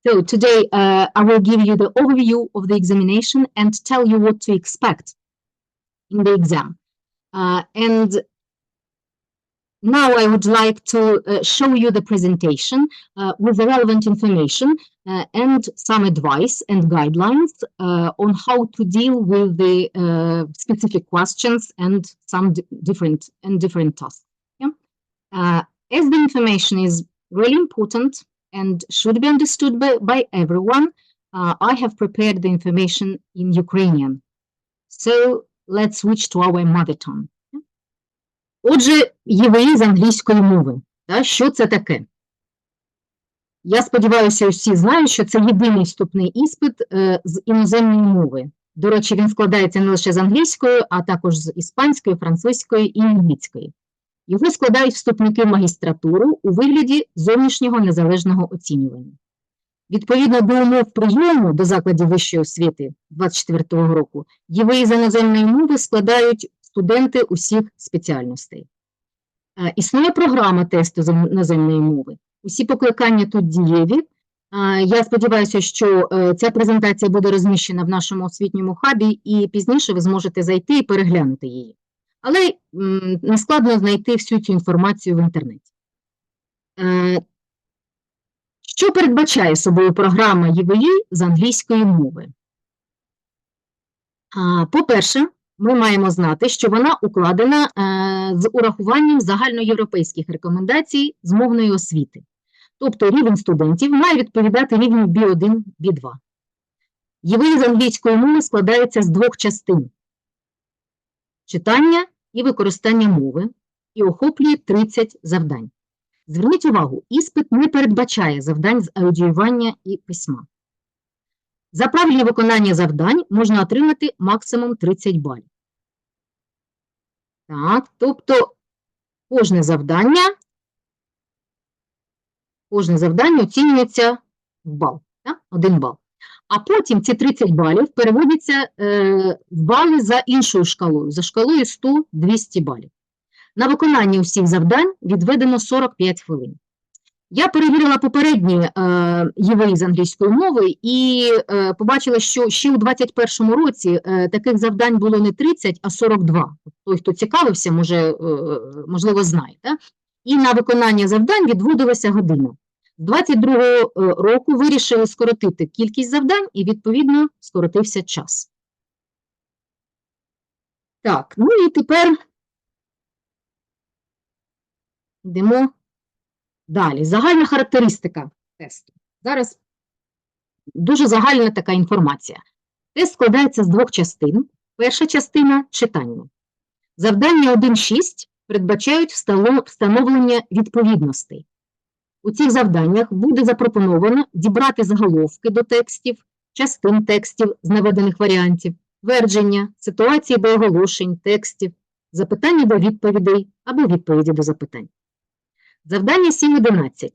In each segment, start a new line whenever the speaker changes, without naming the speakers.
So today I will give you the overview of the examination and tell you what to expect in the exam. And now I would like to show you the presentation with the relevant information and some advice and guidelines on how to deal with the specific questions and some different tasks. Yeah? As the information is really important and should be understood by everyone, I have prepared the information in Ukrainian. So let's switch to our mother tongue. Отже, ЄВІ з англійської мови. Що це таке? Я сподіваюся, всі знають, що це єдиний вступний іспит з іноземної мови. До речі, він складається не лише з англійської, а також з іспанської, французької і німецької. Його складають вступники в магістратуру у вигляді зовнішнього незалежного оцінювання. Відповідно до умов прийому до закладів вищої освіти 2024 року, ЄВІ з іноземної мови складають студенти усіх спеціальностей. Існує програма тесту з іноземної мови. Усі покликання тут дієві. Я сподіваюся, що ця презентація буде розміщена в нашому освітньому хабі, і пізніше ви зможете зайти і переглянути її. Але не складно знайти всю цю інформацію в інтернеті. Що передбачає собою програма ЄВІ з англійської мови? По-перше, ми маємо знати, що вона укладена з урахуванням загальноєвропейських рекомендацій з мовної освіти. Тобто рівень студентів має відповідати рівню B1, B2. ЄВІ з англійської мови складається з двох частин – читання і використання мови, і охоплює 30 завдань. Зверніть увагу, іспит не передбачає завдань з аудіювання і письма. За правильне виконання завдань можна отримати максимум 30 балів. Так, тобто кожне завдання оцінюється в бал, так? 1 бал. А потім ці 30 балів переводяться в бали за іншою шкалою, за шкалою 100-200 балів. На виконання усіх завдань відведено 45 хвилин. Я перевірила попередні ЄВІ з англійської мови і побачила, що ще у 2021 році таких завдань було не 30, а 42. Той, хто цікавився, можливо, знає. Так? І на виконання завдань відводилася година. З 2022 року вирішили скоротити кількість завдань і, відповідно, скоротився час. Так, ну і тепер йдемо далі. Загальна характеристика тесту. Зараз дуже загальна така інформація. Тест складається з двох частин. Перша частина – читання. Завдання 1.6 передбачають встановлення відповідностей. У цих завданнях буде запропоновано дібрати заголовки до текстів, частин текстів з наведених варіантів, твердження, ситуації до оголошень, текстів, запитання до відповідей або відповіді до запитань. Завдання 7.11.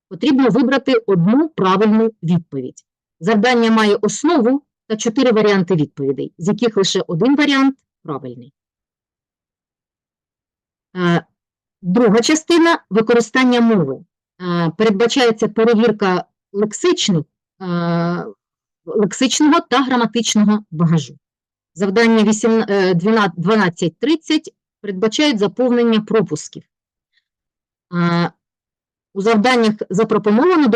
Потрібно вибрати одну правильну відповідь. Завдання має основу та 4 варіанти відповідей, з яких лише один варіант правильний. Друга частина – використання мови. Передбачається перевірка лексичного та граматичного багажу. Завдання 12.30 передбачають заповнення пропусків. У завданнях запропоновано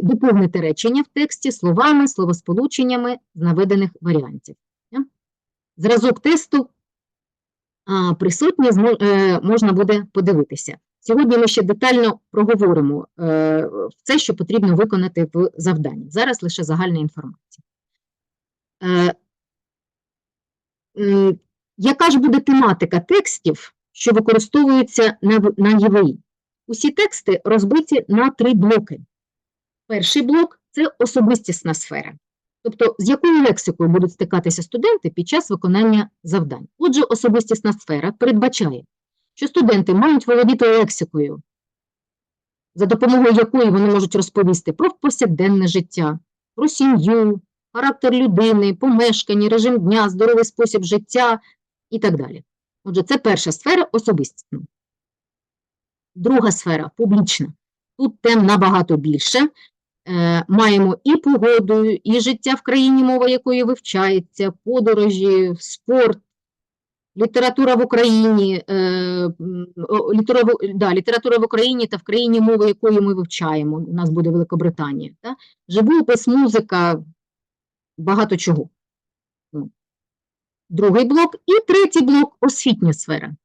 доповнити речення в тексті словами, словосполученнями з наведених варіантів. Зразок тесту присутній, можна буде подивитися. Сьогодні ми ще детально проговоримо це, що потрібно виконати в завданні. Зараз лише загальна інформація. Яка ж буде тематика текстів, що використовуються на ЄВІ? Усі тексти розбиті на 3 блоки. Перший блок – це особистісна сфера. Тобто, з якою лексикою будуть стикатися студенти під час виконання завдань. Отже, особистісна сфера передбачає, що студенти мають володіти лексикою, за допомогою якої вони можуть розповісти про повсякденне життя, про сім'ю, характер людини, помешкання, режим дня, здоровий спосіб життя і так далі. Отже, це перша сфера – особистісна. Друга сфера – публічна. Тут тем набагато більше. Маємо і погоду, і життя в країні, мова якої вивчається, подорожі, спорт, література в Україні, література в Україні та в країні, мови якої ми вивчаємо. У нас буде Великобританія. Да? Живопис, музика, багато чого. Другий блок. І третій блок – освітня сфера.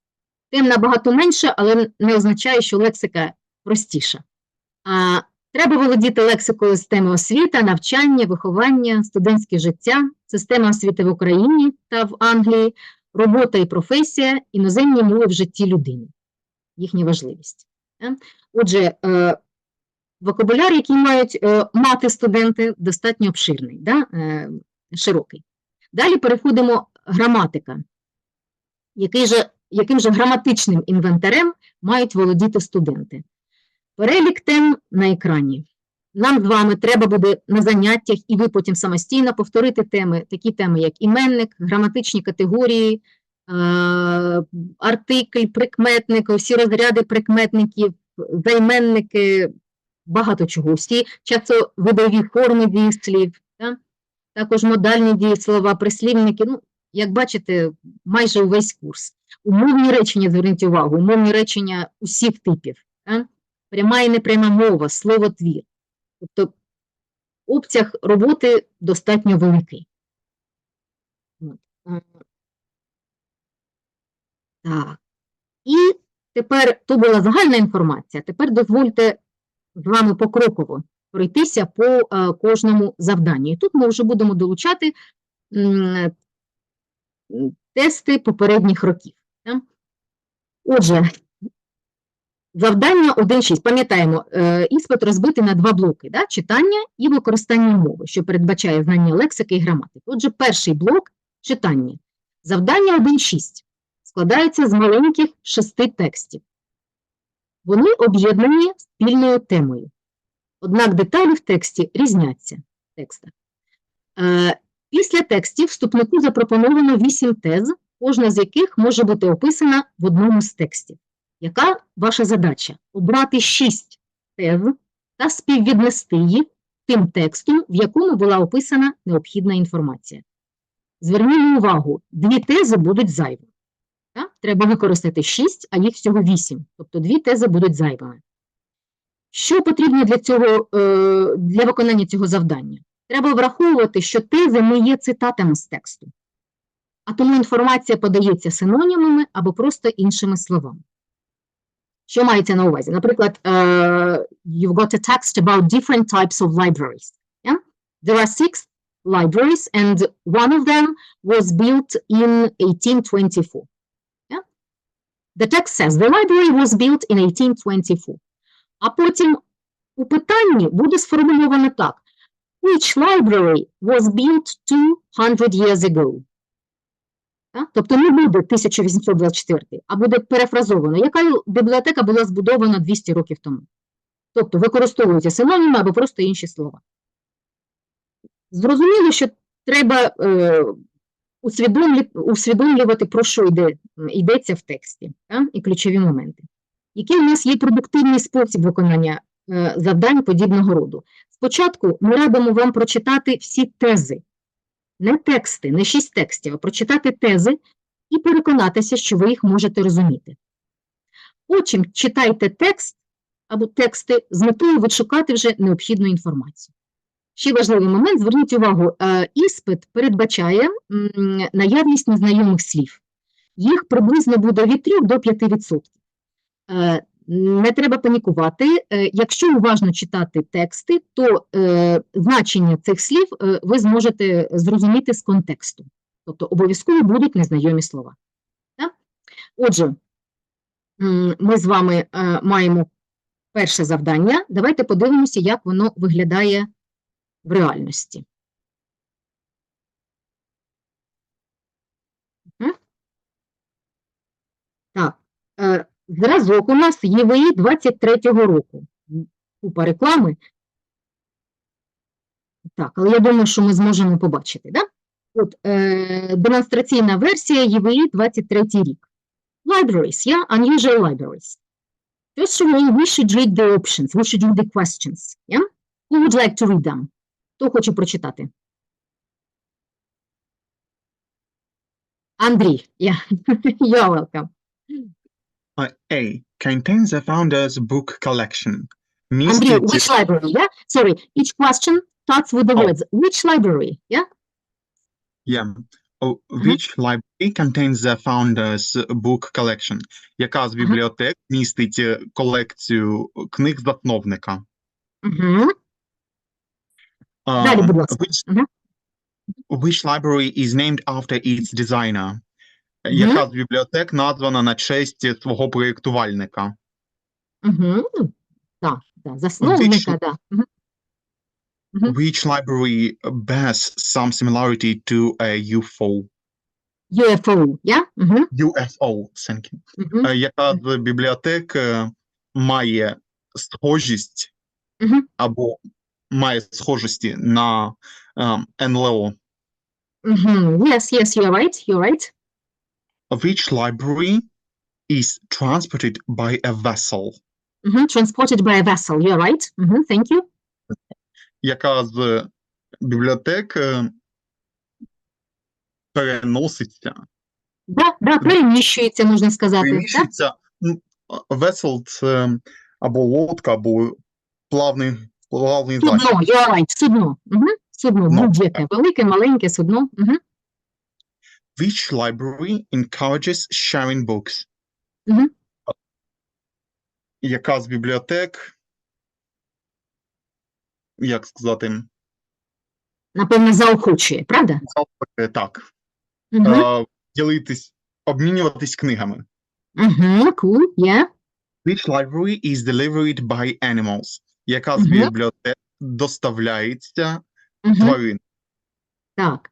Тем набагато менше, але не означає, що лексика простіша. Треба володіти лексикою з теми освіта, навчання, виховання, студентське життя, система освіти в Україні та в Англії, робота і професія, іноземні мови в житті людини, їхня важливість. Отже, вокабуляр, який мають мати студенти, достатньо обширний, широкий. Далі переходимо граматика. Яким же граматичним інвентарем мають володіти студенти? Перелік тем на екрані. Нам з вами треба буде на заняттях, і ви потім самостійно повторити теми, такі теми, як іменник, граматичні категорії, артикль, прикметник, всі розряди прикметників, займенники, багато чого. Всі часовидові форми дієслів, також модальні дієслова, прислівники. Як бачите, майже увесь курс. Умовні речення, зверніть увагу, умовні речення усіх типів. Пряма і непряма мова, словотвір. Тобто обсяг роботи достатньо великий. Так. І тепер, то була загальна інформація, тепер дозвольте з вами покроково пройтися по кожному завданню. І тут ми вже будемо долучати тести попередніх років. Отже, завдання 1.6. Пам'ятаємо, іспит розбитий на два блоки. Читання і використання мови, що передбачає знання лексики і граматики. Отже, перший блок – читання. Завдання 1.6 складається з маленьких 6 текстів. Вони об'єднані спільною темою. Однак деталі в тексті різняться. Після текстів вступнику запропоновано 8 тез, кожна з яких може бути описана в одному з текстів. Яка ваша задача? Обрати 6 тез та співвіднести їх тим текстом, в якому була описана необхідна інформація. Звернімо увагу, 2 тези будуть зайвими. Треба використати 6, а їх всього 8. Тобто 2 тези будуть зайвими. Що потрібно для виконання цього завдання? Треба враховувати, що тези не є цитатами з тексту, а тому інформація подається синонімами або просто іншими словами. Що мається на увазі? Наприклад, you've got a text about different types of libraries. Yeah? There are 6 libraries and one of them was built in 1824. Yeah? The text says the library was built in 1824. А потім у питанні буде сформульовано так. Which library was built 200 years ago? Тобто не буде 1824, а буде перефразовано, яка бібліотека була збудована 200 років тому. Тобто використовуються синоніми або просто інші слова. Зрозуміло, що треба усвідомлювати, про що йдеться в тексті, і ключові моменти. Який у нас є продуктивний спосіб виконання завдань подібного роду? Спочатку ми радимо вам прочитати всі тези. Не тексти, не 6 текстів, а прочитати тези і переконатися, що ви їх можете розуміти. Потім читайте текст або тексти з метою відшукати вже необхідну інформацію. Ще важливий момент, зверніть увагу, іспит передбачає наявність незнайомих слів. Їх приблизно буде від 3 до 5%. Не треба панікувати. Якщо уважно читати тексти, то значення цих слів ви зможете зрозуміти з контексту. Тобто обов'язково будуть незнайомі слова. Отже, ми з вами маємо перше завдання. Давайте подивимося, як воно виглядає в реальності. Так. Зразок у нас ЄВІ 23-го року. Купа реклами. Так, але я думаю, що ми зможемо побачити, да? От, демонстраційна версія ЄВІ 23 рік. Libraries, yeah? Unusual libraries. First of all, we should read the options. We should read the questions. Yeah? Who would like to read them? Хто хоче прочитати? Андрій, yeah. You're welcome.
A. Contains the founder's book collection.
Андрій, which library? Yeah? Sorry, each question starts with the words. Which library? Yeah?
Yeah. Which library contains the founder's book collection? Яка з бібліотек містить колекцію книг засновника?
Далі, будь ласка.
Which library is named after its designer? Яка з бібліотек названа на честь свого проєктувальника?
Так, засновника, так.
Which library bears some similarity to a UFO?
UFO, yeah?
UFO, thank you. Яка з бібліотек має схожість або має схожості на НЛО?
Yes, you're right.
Which library is transported by a vessel?
Transported by a vessel, you're right. Thank you.
Яка з бібліотек переноситься?
Да, переміщується, можна сказати.
Переміщується. Vessel – це або лодка, або плавний засіб.
Судно, you're right, судно. Судно, будь-яке, велике, маленьке судно.
Which library encourages sharing books? Яка з бібліотек, як сказати?
Напевно, заохочує, правда?
Так. Ділитись, обмінюватись книгами.
Cool, yeah.
Which library is delivered by animals? Яка з бібліотек доставляється тварин?
Так.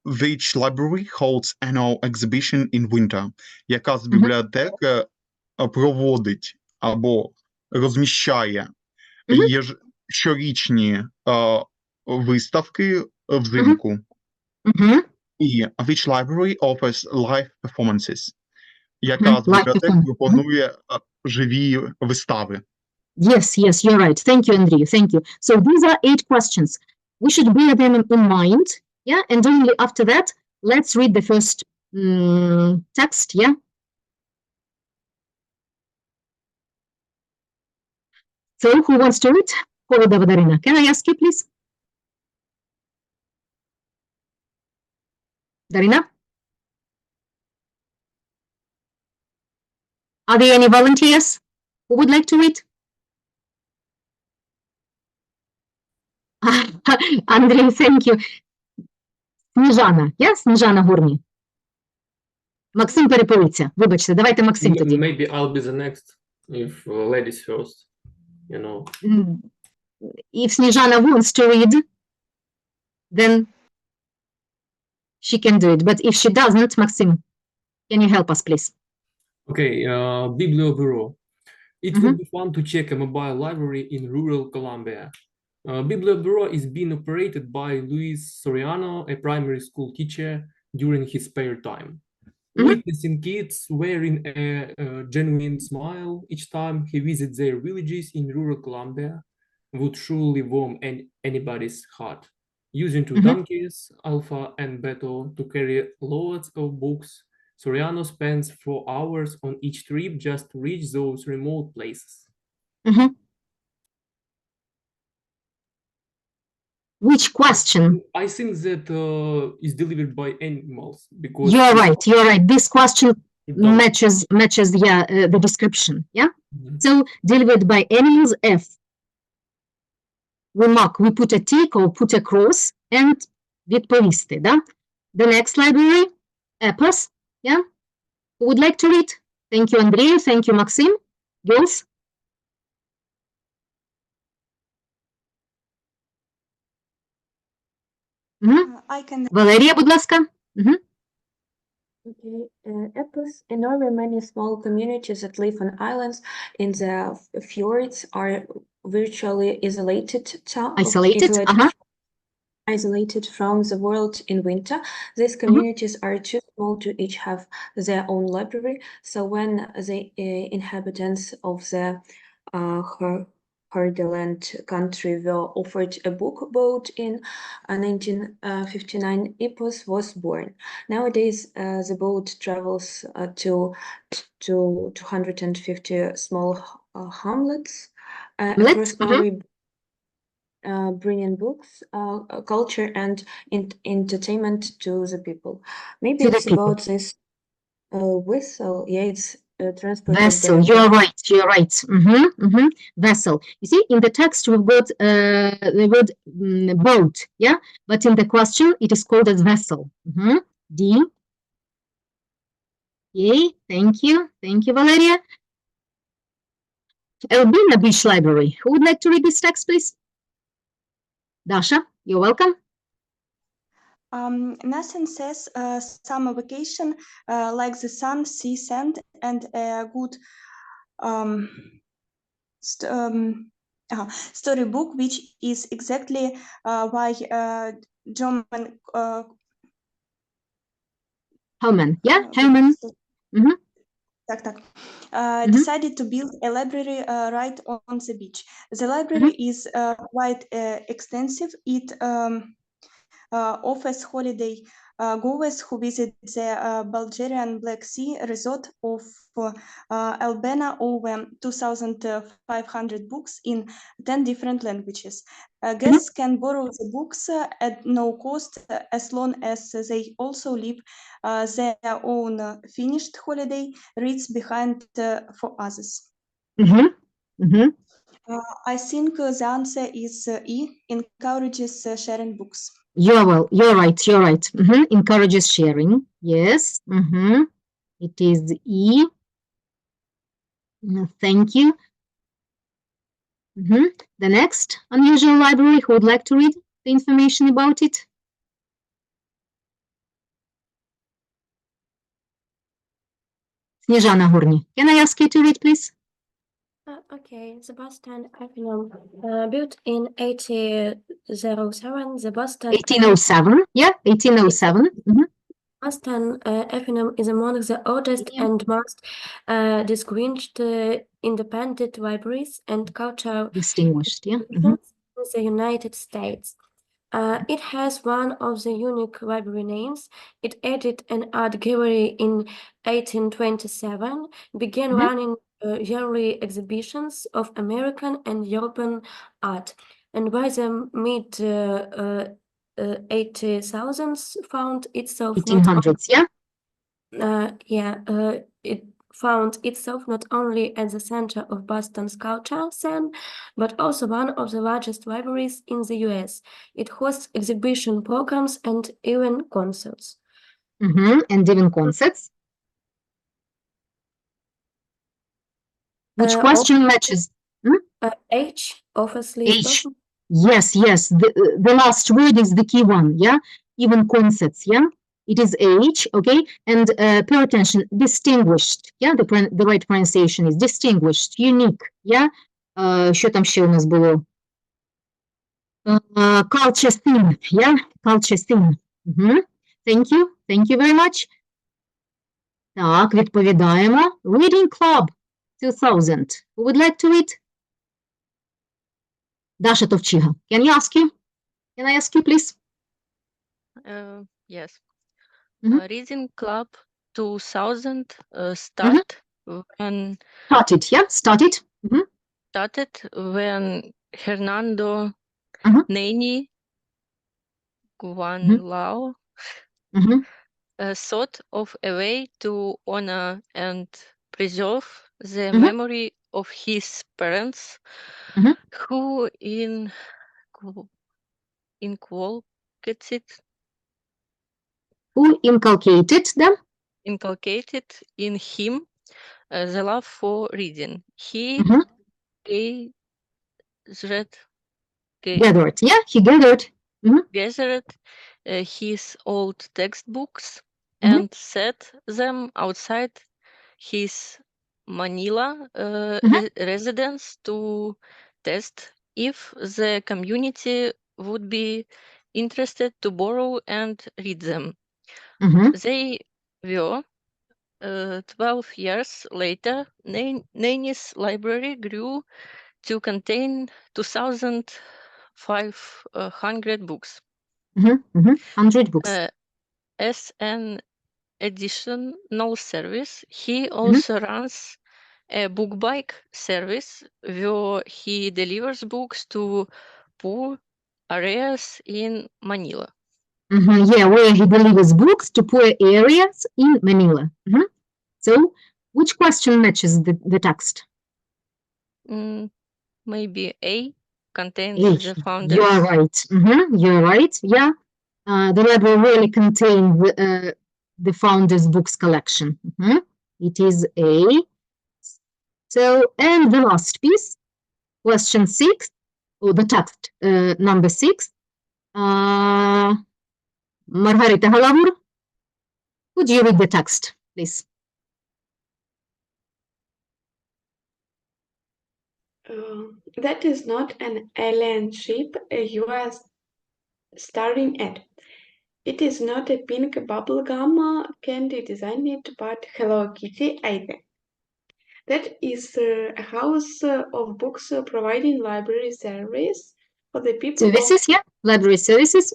Which library holds annual exhibition in winter? Яка з бібліотек проводить або розміщає щорічні виставки взимку? І which library offers live performances? Яка з бібліотек пропонує живі вистави?
Yes, you're right. Thank you, Andrew. Thank you. So these are 8 questions. We should bear them in mind. Yeah, and only after that, let's read the first text, yeah? So, who wants to read? Darina. Can I ask you, please? Darina? Are there any volunteers who would like to read? Андрій, thank you. Сніжана, я? Сніжана Гурні. Максим Перепелиця. Вибачте, давайте Максим тоді.
Maybe I'll be the next, if ladies first, you know.
If Snežana wants to read, then she can do it. But if she doesn't, Maxim, can you help us, please?
Okay, Bibliobureau. It would be fun to check a mobile library in rural Colombia. Bibliobureau is being operated by Luis Soriano, a primary school teacher, during his spare time. Witnessing kids wearing a genuine smile each time he visits their villages in rural Colombia would truly warm anybody's heart. Using 2 donkeys, Alpha and Beto, to carry loads of books, Soriano spends 4 hours on each trip just to reach those remote places.
Which question?
I think that is delivered by animals because
you're right. This question matches the description. Yeah. So delivered by animals. F. We put a tick or put a cross and відповісти. Да? The next library, Epos. Yeah. Who would like to read? Thank you, Andrea. Thank you, Maxim. Girls. Валерія, будь ласка.
Okay. Epos, enormous many small communities that live on islands in the fjords are virtually isolated. isolated from the world in winter. These communities are too small to each have their own library. So when the inhabitants of the Herdeland country were offered a book boat in 1959, EPOS was born. Nowadays, the boat travels to 250 small hamlets across Norway, bringing books, culture, and entertainment to the people. Maybe
To the
it's
people.
about this vessel. Yeah, it's transported
Vessel,
by
you're right. Vessel. You see, in the text we've got the word boat, yeah? But in the question, it is called as vessel. D. Yay, thank you. Thank you, Valeria. Elbina Beach Library. Who would like to read this text, please? Dasha, you're welcome.
Nathan says summer vacation, like the sun, sea, sand, and a good storybook, which is exactly why John
Hellman, yeah? Hellman.
Decided to build a library right on the beach. The library is quite extensive. It offers holiday goers who visit the Bulgarian Black Sea resort of Albania over 2,500 books in 10 different languages. Guests can borrow the books at no cost as long as they also leave their own finished holiday reads behind for others. I think the answer is E, encourages sharing books.
You're right. Encourages sharing. Yes. It is E. Thank you. The next unusual library, who would like to read the information about it? Snezhana Horny. Can I ask you to read, please?
Okay, the bus stand Avenue, built in 1807. The bus stand
1807. Yeah, 1807.
Bus stand Avenue is among the oldest and most distinguished independent libraries and cultural
Distinguished, yeah.
in the United States. It has one of the unique library names. It added an art gallery in 1827, began running yearly exhibitions of American and European art, and by the mid 80,000s found itself
1800s,
it found itself not only at the center of Boston's culture scene, but also one of the largest libraries in the US. It hosts exhibition programs and even concerts.
And even concerts. Which question matches?
H, obviously.
H. Yes. The last word is the key one, yeah? Even concerts, yeah? It is H, okay? And pay attention, distinguished, yeah? The right pronunciation is distinguished, unique, yeah? Що там ще у нас було? Culture scene, yeah? Culture scene. Thank you very much. Так, відповідаємо. Reading Club 2000. Who would like to read? Dasha Tovchiga. Can I ask you, please?
Yes. Reading Club 2000 started when Hernando Neni Guanlao thought of a way to honor and preserve the memory of his parents, who
Inculcated them?
Inculcated in him the love for reading. He gathered his old textbooks and set them outside his Manila residence to test if the community would be interested to borrow and read them. They were 12 years later, Nanny's library grew to contain 2,500 books.
100 books.
As an additional service, he also runs a book bike service where he delivers books to poor areas in Manila.
Yeah, where he delivers books to poor areas in Manila. So, which question matches the text?
Maybe A, contains
A.
the founders.
You are right. You're right. Yeah. The library really contains the founders' books collection. It is A. So, and the last piece, question 6, or the text number 6. Margarita Halavur, could you read the text, please?
That is not an alien ship you are staring at. It is not a pink bubblegum candy designed, but Hello Kitty either. That is a house of books providing library service for the people
Services, yeah, library services.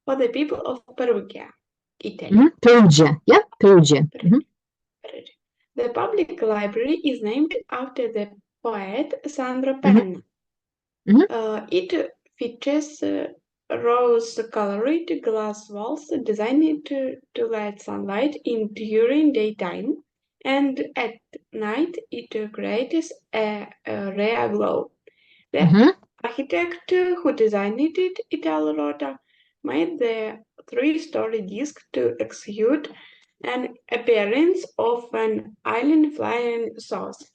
for the people of Perugia, Italy.
Perugia, yeah, Perugia.
The public library is named after the poet Sandro Penna. It features rose-colored glass walls designed to let sunlight in during daytime, and at night it creates a rare glow. The architect who designed it, Italo Rota, made the 3-story disc to execute an appearance of an alien flying saucer.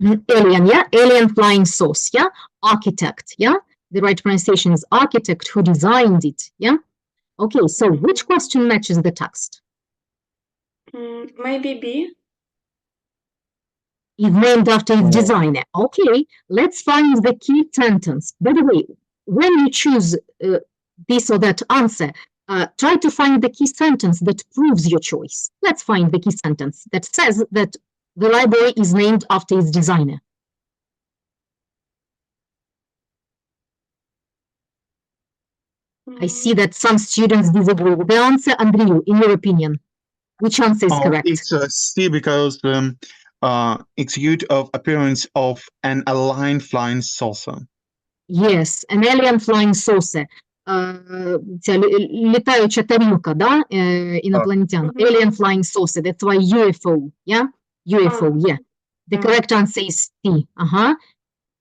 Alien, yeah, alien flying sauce, yeah, architect, yeah, the right pronunciation is architect who designed it, yeah. Okay, so which question matches the text?
Maybe B.
Is named after its designer. Okay, let's find the key sentence. By the way, when you choose this or that answer, try to find the key sentence that proves your choice. Let's find the key sentence that says that the library is named after its designer. I see that some students disagree with the answer. Andrew, in your opinion, which answer is correct?
It's C, because execute of appearance of an alien flying saucer.
Yes, an alien flying saucer. Ця літаюча тарілка, да, інопланетян. Alien flying saucer, that's why UFO, yeah? UFO, yeah. The correct answer is C.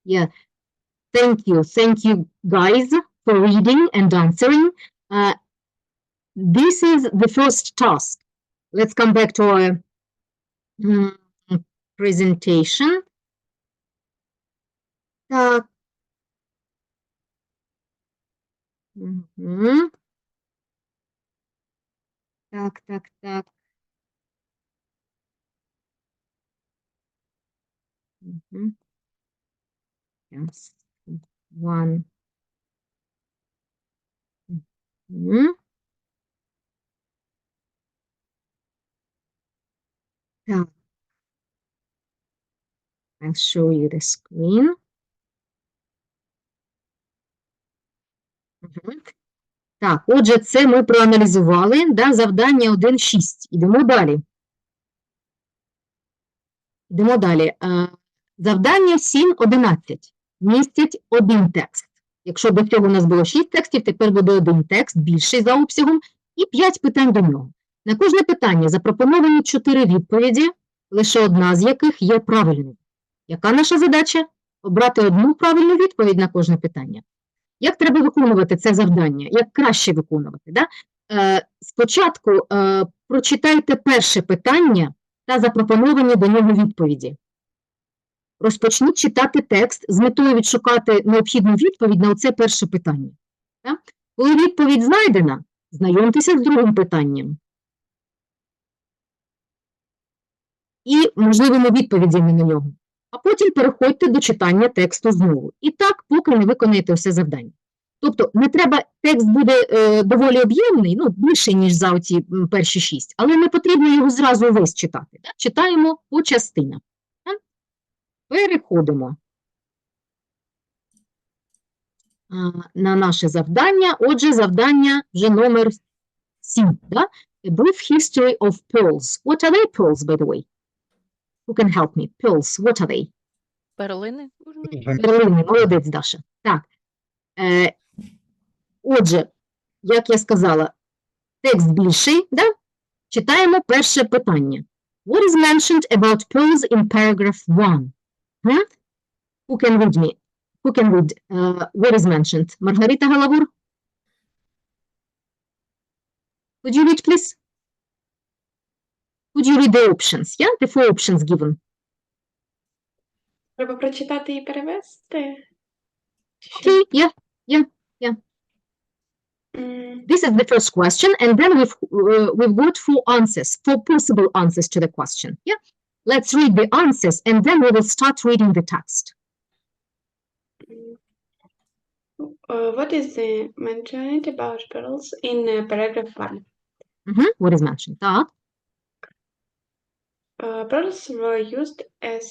Yeah. Thank you guys for reading and answering. This is the first task. Let's come back to our presentation. Так. Так. Yes. One. Так. I'll show you the screen. Так, отже, це ми проаналізували, да, завдання 1.6. Ідемо далі. Завдання 7.11 містять один текст. Якщо до цього у нас було 6 текстів, тепер буде один текст, більший за обсягом, і 5 питань до нього. На кожне питання запропоновані 4 відповіді, лише одна з яких є правильною. Яка наша задача? Обрати одну правильну відповідь на кожне питання. Як треба виконувати це завдання? Як краще виконувати? Да? Спочатку прочитайте перше питання та запропоновані до нього відповіді. Розпочніть читати текст з метою відшукати необхідну відповідь на оце перше питання. Да? Коли відповідь знайдена, знайомтеся з другим питанням. І можливими відповідями на нього. А потім переходьте до читання тексту знову. І так, поки не виконаєте все завдання. Тобто не треба, текст буде доволі об'ємний, ну, більше, ніж за оці перші 6, але не потрібно його зразу весь читати. Да? Читаємо по частинах. Да? Переходимо на наше завдання. Отже, завдання вже номер 7. Да? A brief history of pearls. What are they, pearls, by the way? Who can help me? Pearls, what are they?
Перлини.
Перлини, молодець, Даша. Так. Отже, як я сказала, текст більший, да? Читаємо перше питання. What is mentioned about pearls in paragraph 1? Who can read me? Who can read what is mentioned? Маргарита Галавур? Could you read, please? Could you read the options? Yeah, the 4 options given.
Треба прочитати і перевести?
Okay, yeah.
М,
This is the first question, and then we've got 4 answers, 4 possible answers to the question. Yeah, let's read the answers, and then we will start reading the text.
What is mentioned about pearls in paragraph 1?
What is mentioned? Так.
Pearls were used as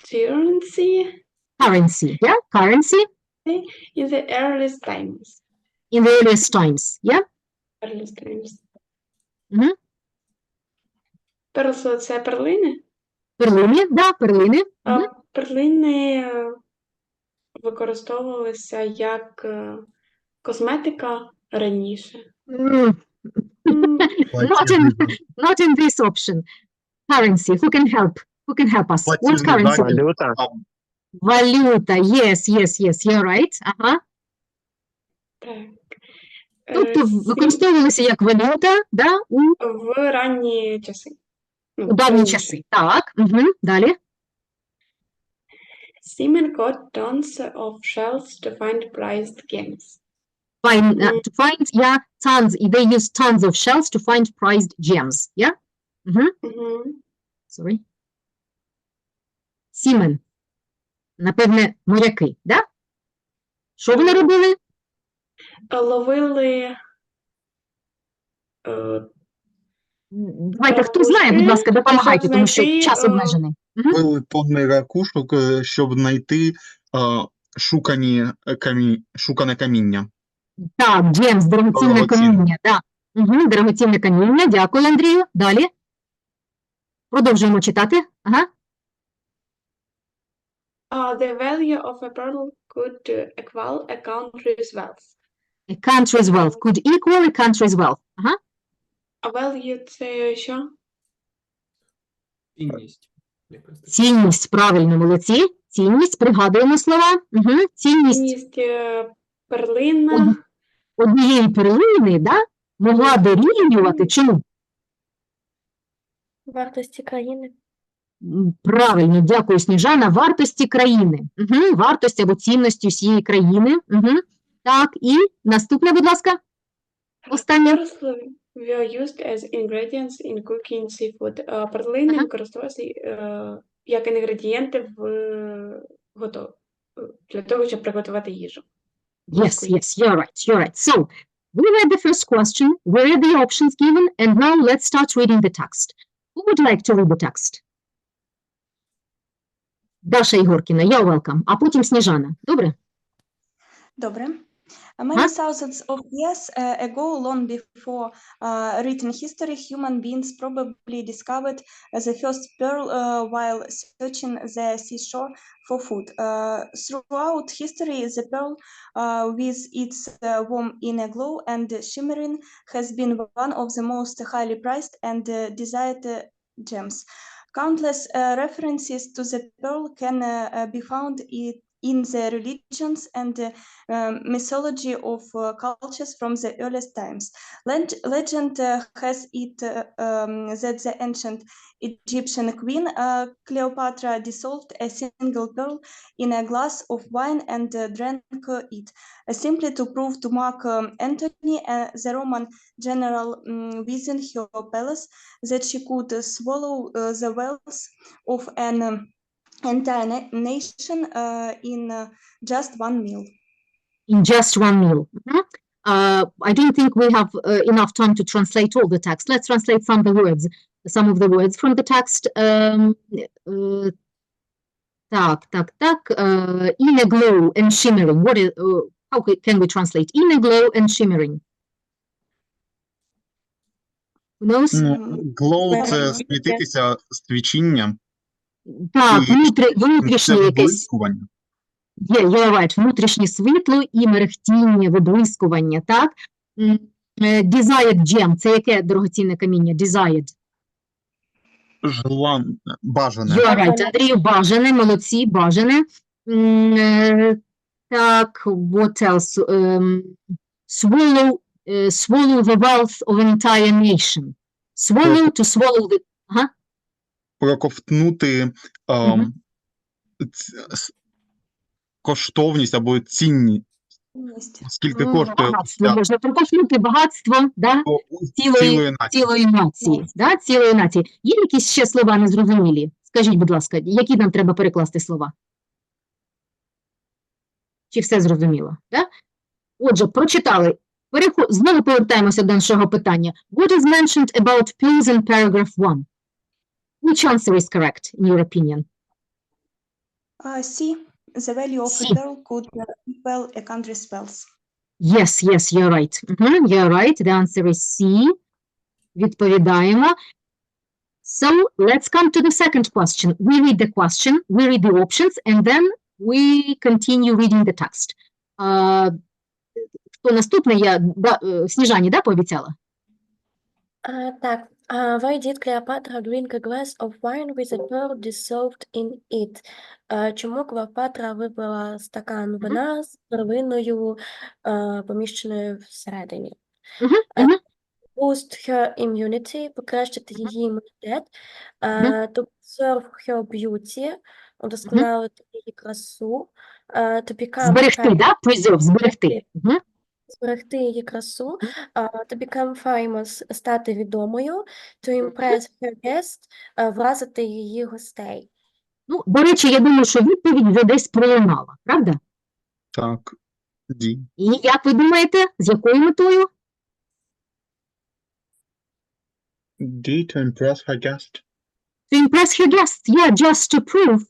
currency
Currency, yeah, currency
in the earliest times.
in the earliest times, yeah.
Earliest times.
Мгм.
Pearls – це перлини,
Перлини, да, перлини.
а
Мгм.
перлини використовувалися як косметика раніше.
М,
М,
Not in this option. Currency, who can help? Who can help us? What
Платіжний
currency?
засіб.
Валюта.
Валюта, yes, you're right. Ага.
Так.
Тобто використовувалися як валюта, да,
В ранні часи. Ну,
у давні
раніше.
часи. Так, далі.
Seamen got tons of shells to find prized gems.
To find, yeah, tons, they use tons of shells to find prized gems, yeah? Sorry. Seamen. Напевне, моряки, да? Що вони робили?
Ловили
Давайте, хто знає, будь ласка, допомагайте, тому що
знайти,
час обмежений.
Били повний ракушок, щоб знайти шукане каміння.
Так, gems, дорогоцінне
Дорогоцінне.
каміння, так. Дорогоцінне каміння, дякую, Андрію. Далі. Продовжуємо читати. Ага.
The value of a pearl could equal a country's wealth.
A country's wealth could equal a country's wealth. Ага.
А value – це що?
Цінність. Якась така.
Цінність, правильно, молодці. Цінність, пригадуємо слова. Цінність
Цінність перлина.
однієї перлини, да, могла дорівнювати чому?
Вартості країни.
Правильно, дякую, Сніжана. Вартості країни. Вартості або цінності всієї країни. Так, і наступне, будь ласка. Останнє.
Pearls were used as ingredients in cooking seafood. Перлини використовувалися як інгредієнти для того, щоб приготувати їжу.
Yes, you're right. So, we read the first question, we read the options given, and now let's start reading the text. Who would like to read the text? Даша Ігоркіна, you're welcome. А потім Сніжана. Добре?
Добре. Many thousands of years ago, long before written history, human beings probably discovered the first pearl while searching the seashore for food. Throughout history, the pearl, with its warm inner glow and shimmering, has been one of the most highly prized and desired gems. Countless references to the pearl can be found in the religions and mythology of cultures from the earliest times. Legend has it that the ancient Egyptian queen Cleopatra dissolved a single pearl in a glass of wine and drank it, simply to prove to Mark Antony, the Roman general within her palace, that she could swallow the wealth of an entire nation in just one meal.
In just one meal. I don't think we have enough time to translate all the text. Let's translate some of the words from the text. In a glow and shimmering. How can we translate? In a glow and shimmering. Who knows?
Glow – це світитися, свічіння.
Так, внутрішнє
Це
якесь.
виблискування.
You're right. Внутрішнє світло і мерехтіння, виблискування, так? Desired gem – це яке дорогоцінне каміння? Desired.
Бажане.
You're right, Андрію, бажане, молодці, бажане. Так, what else? Swallow the wealth of an entire nation. Swallow, to swallow the...
Проковтнути коштовність або цінність. Скільки коштує
Багатство, можна проковтнути багатство, да? Цілої нації. Да? Цілої нації. Є якісь ще слова незрозумілі? Скажіть, будь ласка, які нам треба перекласти слова? Чи все зрозуміло? Да? Отже, прочитали. Знову повертаємося до нашого питання. What is mentioned about pills in paragraph 1? Which answer is correct, in your opinion?
C. The value of a pearl could equal a country's spells.
Yes, you're right. You're right. The answer is C. Відповідаємо. So, let's come to the second question. We read the question, we read the options, and then we continue reading the text. Хто наступний? Сніжані, да, пообіцяла?
Так. Why did Cleopatra drink a glass of wine with a pearl dissolved in it? Чому Клеопатра випила стакан вина з перлиною, поміщеною всередині? Boost her immunity, покращити її імунітет. To preserve her beauty, удосконалити її красу. To become
Зберегти, да? Preserve, зберегти.
Зберегти її красу, to become famous, стати відомою, to impress her guest, вразити її гостей.
Ну, до речі, я думаю, що відповідь вже десь пролунала, правда?
Так, D.
І як ви думаєте, з якою метою?
D, to impress her guest.
To impress her guest, just to prove,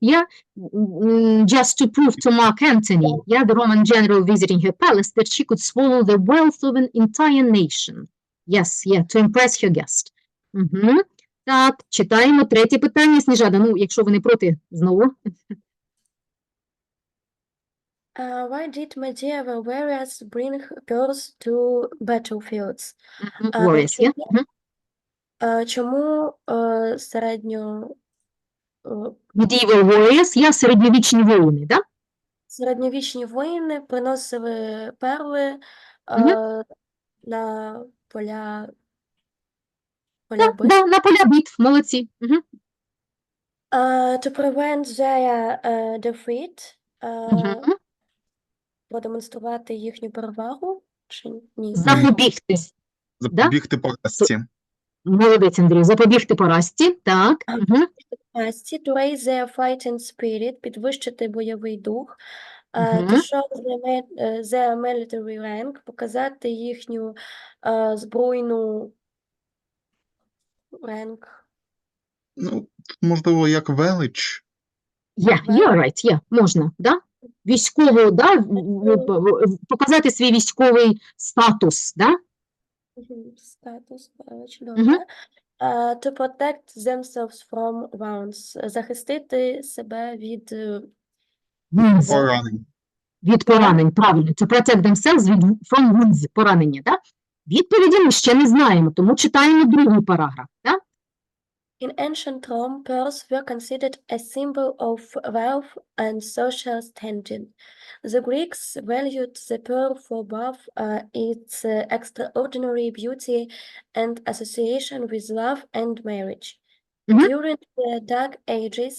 to Mark Antony, the Roman general visiting her palace, that she could swallow the wealth of an entire nation. Yes, to impress her guest. Так, читаємо третє питання. Сніжана, ну, якщо ви не проти, знову.
Why did medieval warriors bring pearls to battlefields?
Warriors,
Чому середньо...
Medieval warriors, середньовічні воїни, да?
Середньовічні воїни приносили перли на поля битв.
Да, на поля битв, молодці.
To prevent their defeat, продемонструвати їхню перевагу, чи ні?
Запобігти.
Запобігти поразці.
Молодець, Андрій, запобігти поразці, так.
To raise their fighting spirit, підвищити бойовий дух, to show their military rank, показати їхню збройну rank.
Ну, можливо, як велич.
You're right, можна, да? Військову, да? Показати свій військовий статус, да?
Статус, добре. To protect themselves from wounds, захистити себе від
Поранень.
Від поранень, правильно. To protect themselves from wounds, поранення, да? Відповіді ми ще не знаємо, тому читаємо другий параграф, да?
In ancient Rome, pearls were considered a symbol of wealth and social standing. The Greeks valued the pearl for both its extraordinary beauty and association with love and marriage. During the Dark Ages,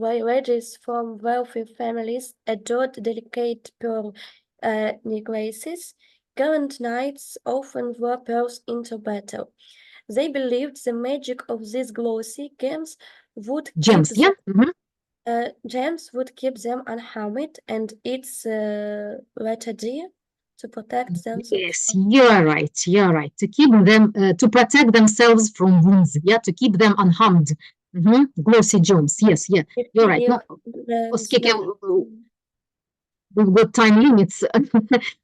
while ladies from wealthy families adored delicate pearl necklaces, gallant knights often wore pearls into battle. They believed the magic of these glossy gems would keep them unharmed, and its letter D, To protect themselves.
Yes, you're right. To keep them, to protect themselves from wounds. Yeah, to keep them unharmed. Glossy Jones. Yes, yeah, you're right. No, оскільки we've got time limits,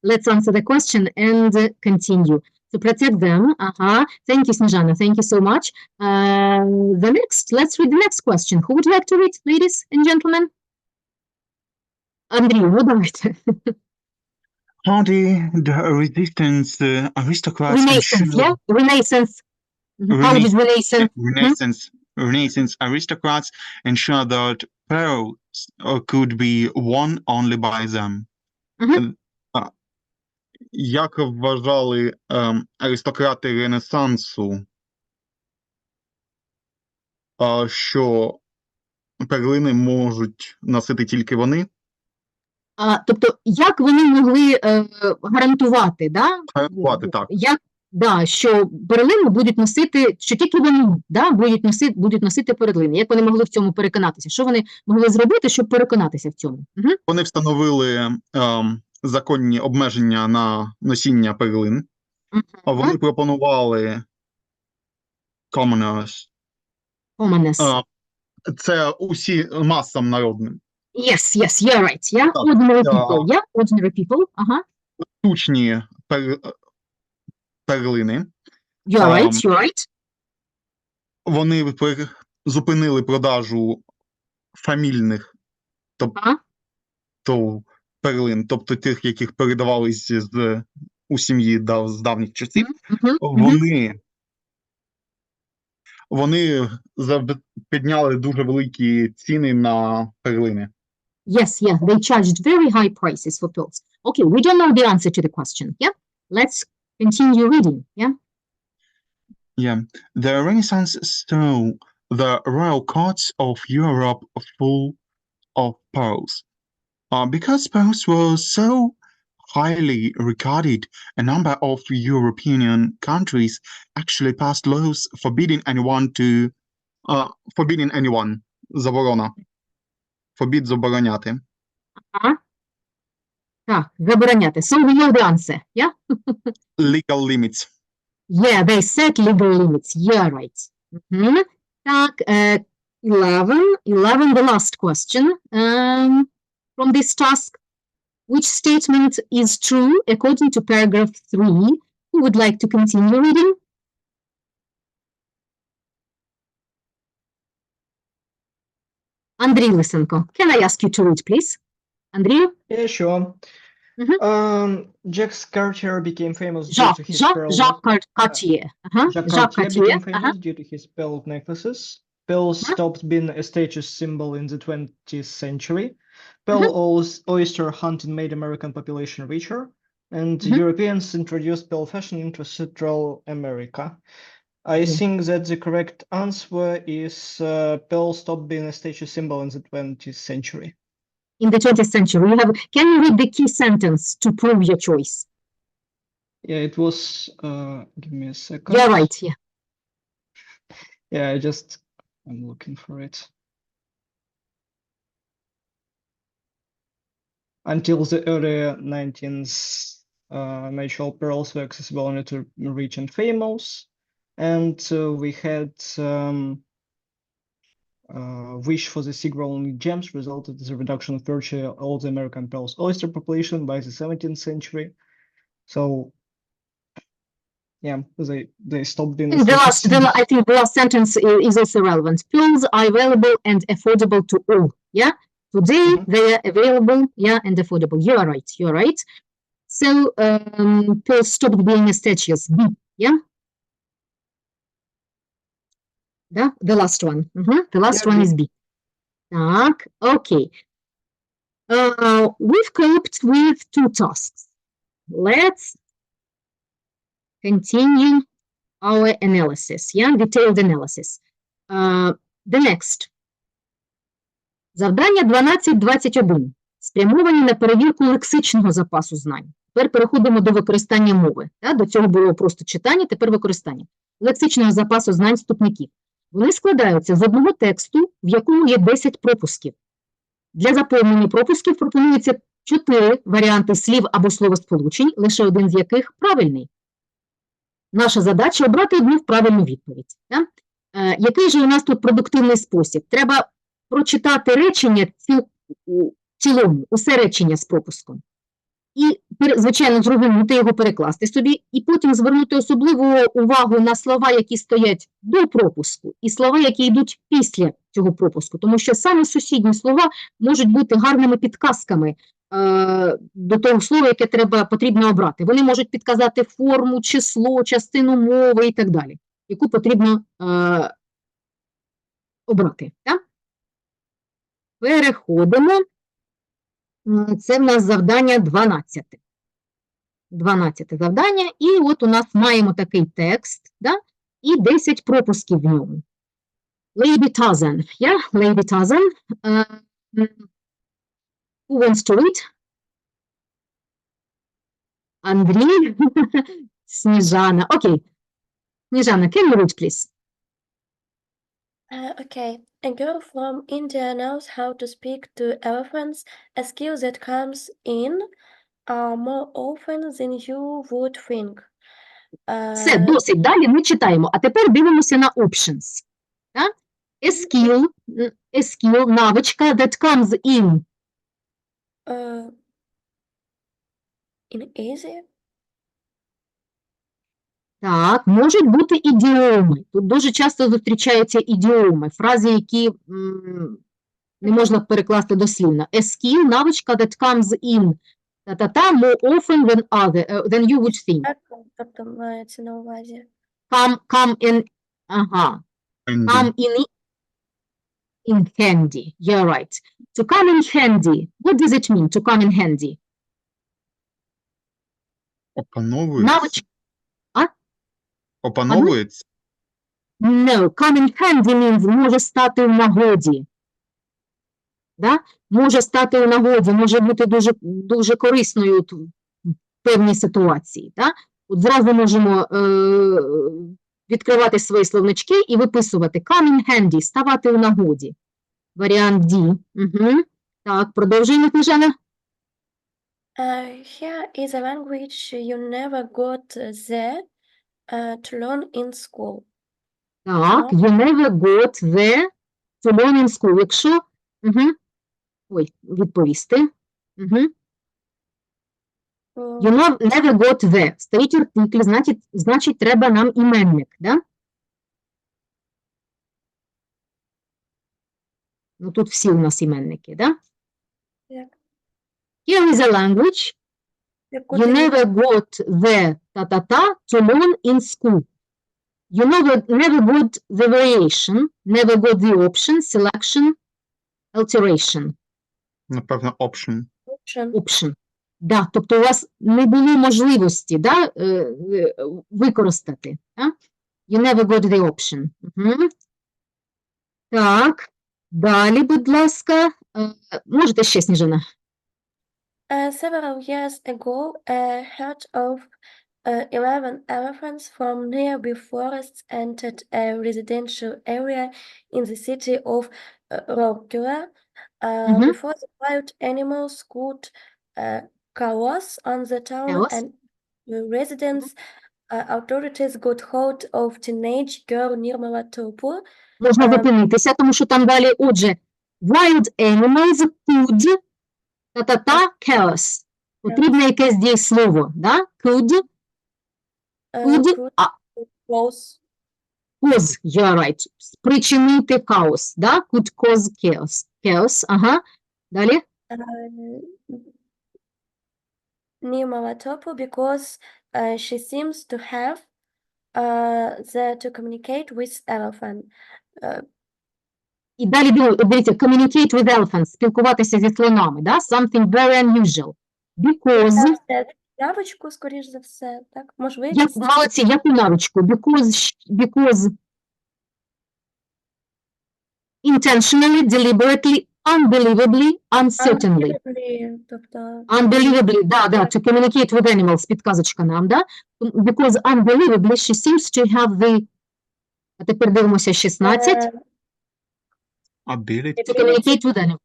let's answer the question and continue. To protect them. Thank you, Snezhana. Thank you so much. Let's read the next question. Who would like to read, ladies and gentlemen? Андрій, ну давайте.
How did the resistance aristocrats
Renaissance, yeah? Renaissance. How did
Renaissance aristocrats ensure that pearls could be won only by them? Як вважали аристократи Ренесансу, що перлини можуть носити тільки вони?
Тобто, як вони могли гарантувати, да?
Гарантувати, так.
Що перлини будуть носити, що тільки вони будуть носити перлини. Як вони могли в цьому переконатися? Що вони могли зробити, щоб переконатися в цьому?
Вони встановили законні обмеження на носіння перлин. Вони пропонували commoners. Це усі масам народним.
Yes, you're right. Yeah, ordinary people. Yeah, ordinary people.
Штучні перлини.
You're right.
Вони зупинили продажу фамільних, тобто перлин, тобто тих, яких передавались у сім'ї з давніх часів. Вони підняли дуже великі ціни на перлини.
Yes, yeah, they charged very high prices for pearls. Okay, we don't know the answer to the question. Yeah, let's continue reading.
Yeah, the Renaissance saw the royal courts of Europe full of pearls. Because pearls were so highly regarded, a number of European countries actually passed laws forbidding anyone, заборона. Forbid забороняти.
Так, забороняти. So we know the answer, yeah?
Legal limits.
Yeah, they set legal limits. Yeah, right. Так, 11, the last question from this task. Which statement is true according to paragraph 3? Who would like to continue reading? Андрій Лисенко, can I ask you to read, please? Андрій?
Yeah, sure. Jacques Cartier became famous due to his
Jacques Cartier.
Jacques Cartier became famous due to his pearl necklaces. Pearls stopped being a status symbol in the 20th century. Pearl oyster hunting made American population richer, and Europeans introduced pearl fashion into Central America. I think that the correct answer is pearl stopped being a status symbol in the 20th century.
In the 20th century, can you read the key sentence to prove your choice?
Yeah, it was, give me a second.
You're right, yeah.
Yeah, I'm looking for it. Until the early 19th, natural pearls were accessible only to rich and famous. And we had wish for the sea-growing gems resulted in the reduction of virtually all the American pearls oyster population by the 17th century. So, yeah, they stopped being.
I think the last sentence is also relevant. Pearls are available and affordable to all. Yeah, today they are available. Yeah, and affordable. You're right. You're right. So, pearls stopped being a status. Yeah. The last one. The last one is B. Так, okay. We've coped with 2 tasks. Let's continue our analysis, detailed analysis. The next. Завдання 12.21. Спрямовані на перевірку лексичного запасу знань. Тепер переходимо до використання мови. До цього було просто читання, тепер використання. Лексичного запасу знань вступників. Вони складаються з одного тексту, в якому є 10 пропусків. Для заповнення пропусків пропонується 4 варіанти слів або словосполучень, лише один з яких правильний. Наша задача – обрати одну правильну відповідь. Да? Який же у нас тут продуктивний спосіб? Треба прочитати речення в цілому, усе речення з пропуском. І, звичайно, зрозуміти його, перекласти собі, і потім звернути особливу увагу на слова, які стоять до пропуску, і слова, які йдуть після цього пропуску. Тому що саме сусідні слова можуть бути гарними підказками до того слова, яке потрібно обрати. Вони можуть підказати форму, число, частину мови і так далі, яку потрібно обрати. Так? Переходимо. Це в нас завдання 12. 12 завдання. І от у нас маємо такий текст, да? І 10 пропусків в ньому. Lady Tarzan. Yeah, Lady Tarzan. Who wants to read? Андрій. Сніжана. Окей. Сніжана, can you read, please?
Okay. A girl from India knows how to speak to elephants, a skill that comes in more often than you would think.
Все, досить. Далі ми читаємо. А тепер дивимося на options. Так? A skill, навичка that comes in.
In easy?
Так, можуть бути ідіоми. Тут дуже часто зустрічаються ідіоми, фрази, які не можна перекласти дослівно. A skill, навичка that comes in та-та-та more often than you would think.
Так, тобто мається на увазі.
Come in, ага. Come in handy. You're right. To come in handy. What does it mean, to come in handy?
Опановується.
Навичка.
Опановується.
No, come in handy means може стати в нагоді. Да? Може стати в нагоді, може бути дуже корисною в певній ситуації. Да? От зразу можемо відкривати свої словнички і виписувати come in handy, ставати в нагоді. Варіант D. Угу. Так, продовжуємо, Сніжана.
Here is a language you never got there to learn in school.
Так, you never got there to learn in school. Якщо, відповісти. You never got there. Стоїть артикль, значить, треба нам іменник, да? Ну, тут всі у нас іменники, да?
Так.
Here is a language. You never got there ta-ta-ta to learn in school. You never got the variation, never got the option, selection, alteration.
Напевно, option.
Option. Да, тобто у вас не було можливості, да, використати. Да? You never got the option. Угу. Так, далі, будь ласка. Можете ще, Сніжана?
Several years ago, a herd of 11 elephants from nearby forests entered a residential area in the city of Roku. Before the wild animals could chaos on the town and the residents, authorities got hold of teenage girl Nirmala Topu.
Можна зупинитися, тому що там далі, отже, wild animals could, та-та-та, chaos. Потрібно якесь дієслово, да? Could, cause, you're right. Спричинити хаос, да? Could cause chaos, ага. Далі?
Nirmala Topu, because she seems to have to communicate with elephant.
І далі, дивіться, communicate with elephants, спілкуватися зі слонами, да? Something very unusual. Because...
Навичку, скоріш за все, так? Можливість.
Молодці, яку навичку? Because intentionally, deliberately, unbelievably, uncertainly. Unbelievably, да, to communicate with animals, підказочка нам, да? Because unbelievably, she seems to have the... А тепер дивимося 16.
Ability.
To communicate with animals.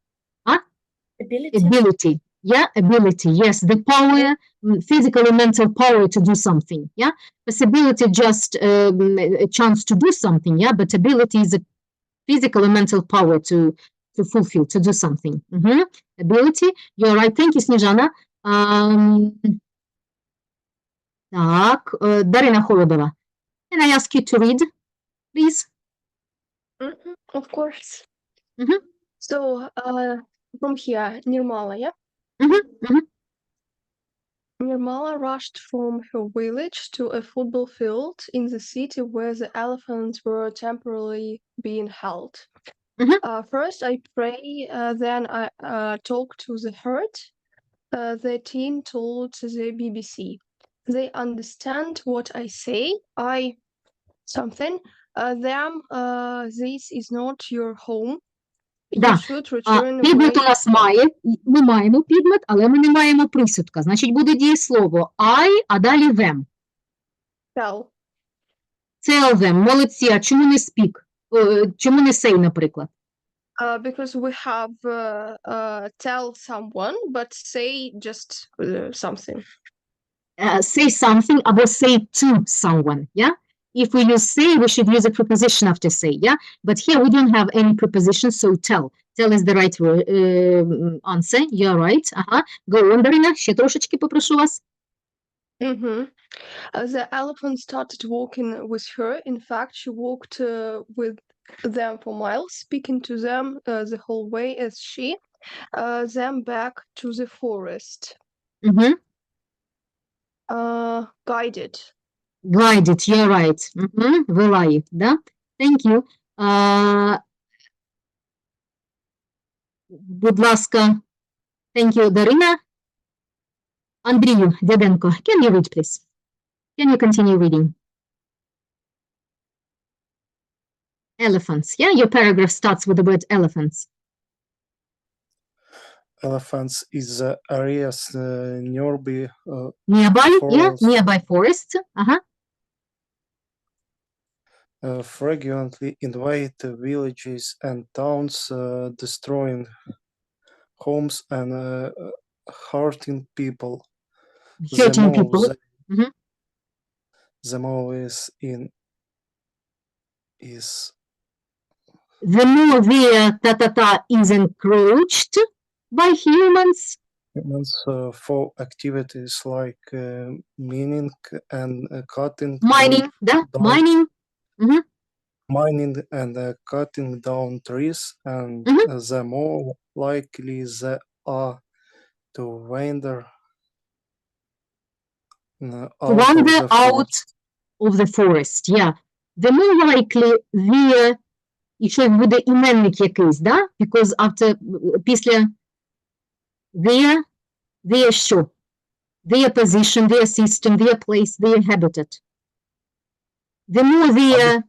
Ability. Yeah, ability. Yes, the power, physical and mental power to do something. Yeah, possibility just a chance to do something. Yeah, but ability is a physical and mental power to fulfill, to do something. Ability. You're right. Thank you, Sніжана. Так, Дарина Холодова. Can I ask you to read, please?
Of course.
Mhm.
So, from here, Nirmala, yeah? Nirmala rushed from her village to a football field in the city where the elephants were temporarily being held. First, I pray, then I talk to the herd. The teen told the BBC. They understand what I say. This is not your home. You
Да.
should return
Підмет у
away.
нас має, ми маємо підмет, але ми не маємо присудка. Значить, буде дієслово I, а далі them.
Tell.
Tell them. Молодці. А чому не speak? Чому не say, наприклад?
Because we have tell someone, but say just something.
Say something або say to someone, yeah? If we use say, we should use a preposition after say, yeah? But here we don't have any preposition, so tell. Tell is the right answer. You're right. Go on, Дарина. Ще трошечки попрошу вас.
The elephant started walking with her. In fact, she walked with them for miles, speaking to them the whole way as she them back to the forest. Guided.
Guided, you're right. Вела їх, да? Thank you. Будь ласка. Thank you, Дарина. Андрію Дяденко, can you read, please? Can you continue reading? Elephants, yeah? Your paragraph starts with the word elephants.
Elephants is the areas nearby
yeah, nearby forests.
Frequently invade villages and towns, destroying homes and hurting people.
Hurting people.
The more
the more their is encroached by humans.
Humans for activities like mining and cutting.
Mining, да? Mining.
Mining and cutting down trees, and the more likely they are to wander
out of the forest. Yeah. The more likely the, і що буде іменник якийсь, да? Because after, після their що? Their position, their system, their place, their habitat. The more their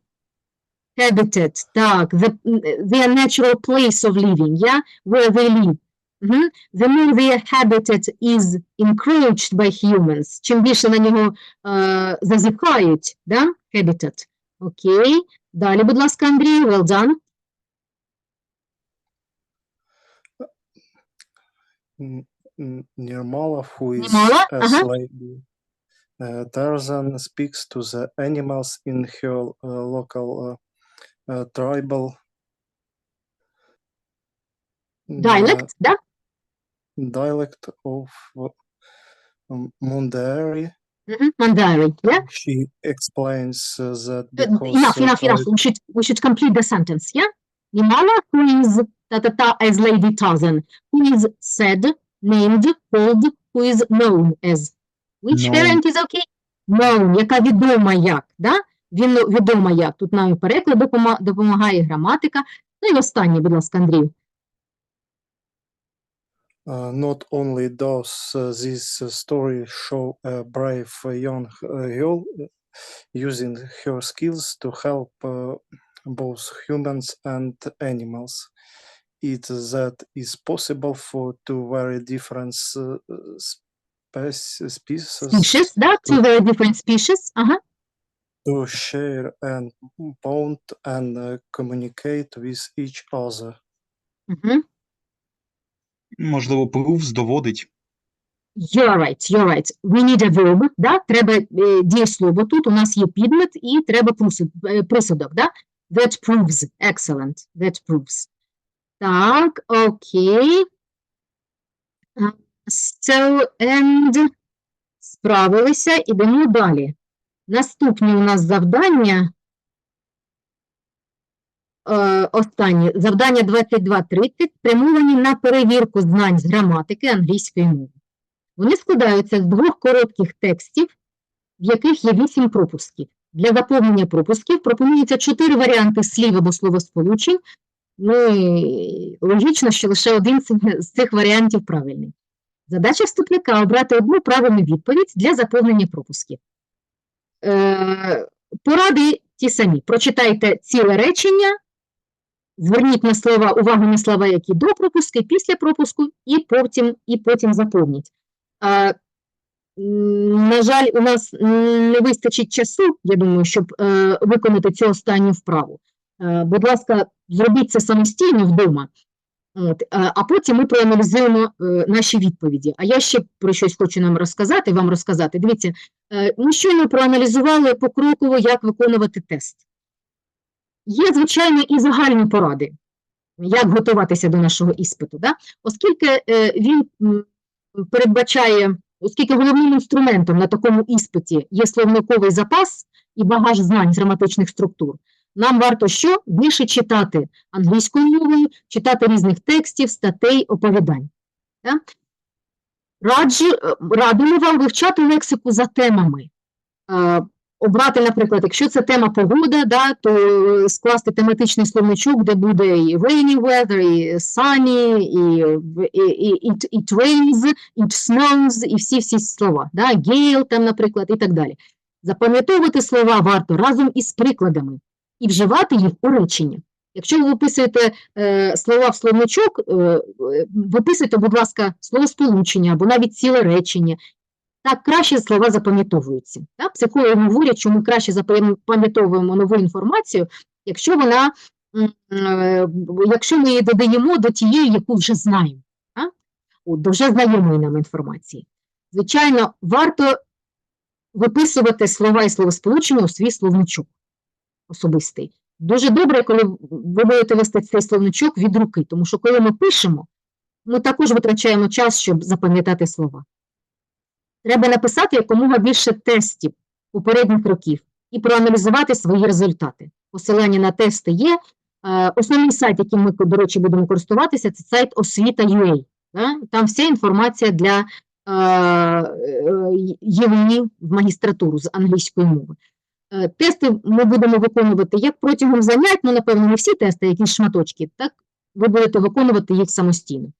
habitat, так, their natural place of living, yeah, where they live. The more their habitat is encroached by humans, чим більше на нього зазіхають, да, habitat. Окей. Далі, будь ласка, Андрій, well done.
Nirmala, who is a lady, Tarzan speaks to the animals in her local tribal
dialect, да?
Dialect of Mundari.
Mandari, yeah?
She explains that
enough. We should complete the sentence, yeah? Nirmala, who is as Lady Tarzan, who is said, named, called, who is known as. Which variant is okay? Known, яка відома як, да? Він відома як. Тут нам переклад допомагає граматика. Ну і останнє, будь ласка, Андрій.
Not only does this story show a brave young girl using her skills to help both humans and animals, it that is possible for two very different species,
да? Two very different species,
to share and bond and communicate with each other.
Можливо, proves, доводить.
You're right. We need a verb, да? Треба дієслово тут, у нас є підмет і треба присудок, да? That proves, excellent, that proves. Так, окей. So, and справилися, ідемо далі. Наступні у нас завдання, останні, завдання 22-30, спрямовані на перевірку знань з граматики англійської мови. Вони складаються з 2 коротких текстів, в яких є 8 пропусків. Для заповнення пропусків пропонується 4 варіанти слів або словосполучень. Ну, і логічно, що лише один з цих варіантів правильний. Задача вступника – обрати одну правильну відповідь для заповнення пропусків. Поради ті самі. Прочитайте ціле речення, зверніть увагу на слова, які до пропуску, після пропуску, і потім заповніть. На жаль, у нас не вистачить часу, я думаю, щоб виконати цю останню вправу. Будь ласка, зробіть це самостійно вдома, а потім ми проаналізуємо наші відповіді. А я ще про щось хочу вам розказати. Дивіться, ми щойно проаналізували покроково, як виконувати тест. Є, звичайно, і загальні поради, як готуватися до нашого іспиту. Да? Оскільки він передбачає, оскільки головним інструментом на такому іспиті є словниковий запас і багаж знань з граматичних структур, нам варто що? Більше читати англійською мовою, читати різних текстів, статей, оповідань. Да? Радимо вам вивчати лексику за темами. Обрати, наприклад, якщо це тема погода, да, то скласти тематичний словничок, де буде і rainy weather, і sunny, і it rains, it snows, і всі слова. Да, gale, там, наприклад, і так далі. Запам'ятовувати слова варто разом із прикладами і вживати їх у речення. Якщо ви виписуєте слова в словничок, виписуйте, будь ласка, словосполучення або навіть ціле речення. Так краще слова запам'ятовуються. Психологи говорять, що ми краще запам'ятовуємо нову інформацію, якщо ми її додаємо до тієї, яку вже знаємо, до вже знайомої нам інформації. Звичайно, варто виписувати слова і словосполучення у свій словничок особистий. Дуже добре, коли ви будете вести цей словничок від руки, тому що коли ми пишемо, ми також витрачаємо час, щоб запам'ятати слова. Треба написати якомога більше тестів попередніх років і проаналізувати свої результати. Посилання на тести є. Основний сайт, яким ми, до речі, будемо користуватися, це сайт освіта.ua. Там вся інформація для ЄВІ в магістратуру з англійської мови. Тести ми будемо виконувати як протягом занять, ну, напевно, не всі тести, якісь шматочки, так ви будете виконувати їх самостійно.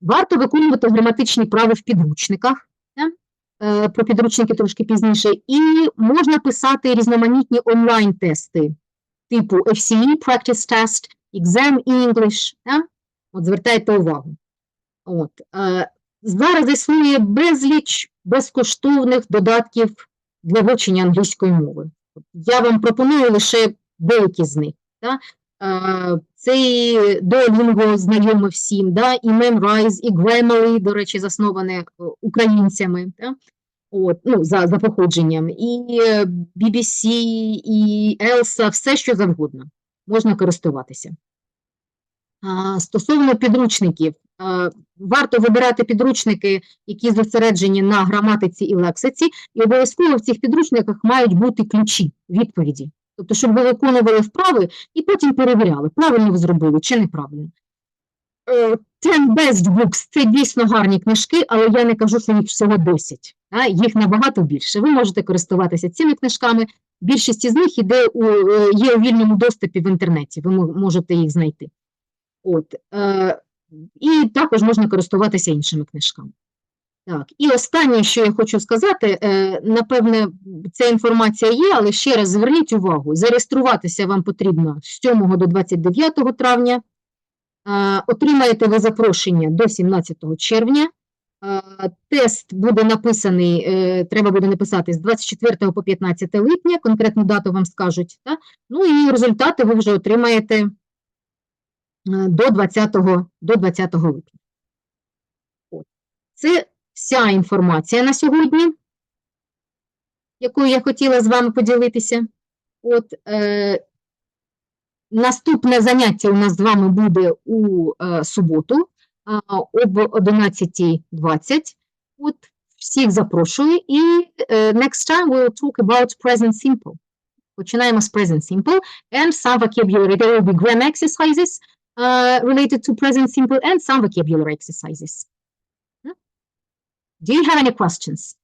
Варто виконувати граматичні вправи в підручниках, про підручники трошки пізніше, і можна писати різноманітні онлайн-тести, типу FCE, Practice Test, Exam English, от звертайте увагу. Зараз існує безліч безкоштовних додатків для вивчення англійської мови. Я вам пропоную лише деякі з них. Це Duolingo знайоме всім, і Memrise, і Grammarly, до речі, засноване українцями, за походженням, і BBC, і ELSA, все, що завгодно, можна користуватися. Стосовно підручників, варто вибирати підручники, які зосереджені на граматиці і лексиці, і обов'язково в цих підручниках мають бути ключі, відповіді. Тобто, щоб ви виконували вправи і потім перевіряли, правильно ви зробили чи неправильно. 10 Best Books – це дійсно гарні книжки, але я не кажу, що їх всього 10. Їх набагато більше. Ви можете користуватися цими книжками. Більшість із них є у вільному доступі в інтернеті, ви можете їх знайти. І також можна користуватися іншими книжками. Так, і останнє, що я хочу сказати, напевне, ця інформація є, але ще раз зверніть увагу, зареєструватися вам потрібно з 7 до 29 травня, отримаєте ви запрошення до 17 червня, тест буде написаний, треба буде написати з 24 по 15 липня, конкретну дату вам скажуть, ну і результати ви вже отримаєте до 20 липня. Це вся інформація на сьогодні, якою я хотіла з вами поділитися. Наступне заняття у нас з вами буде у суботу об 11:20. Всіх запрошую. І next time we will talk about present simple. Починаємо з present simple and some vocabulary. There will be grammar exercises related to present simple and some vocabulary exercises. Do you have any questions?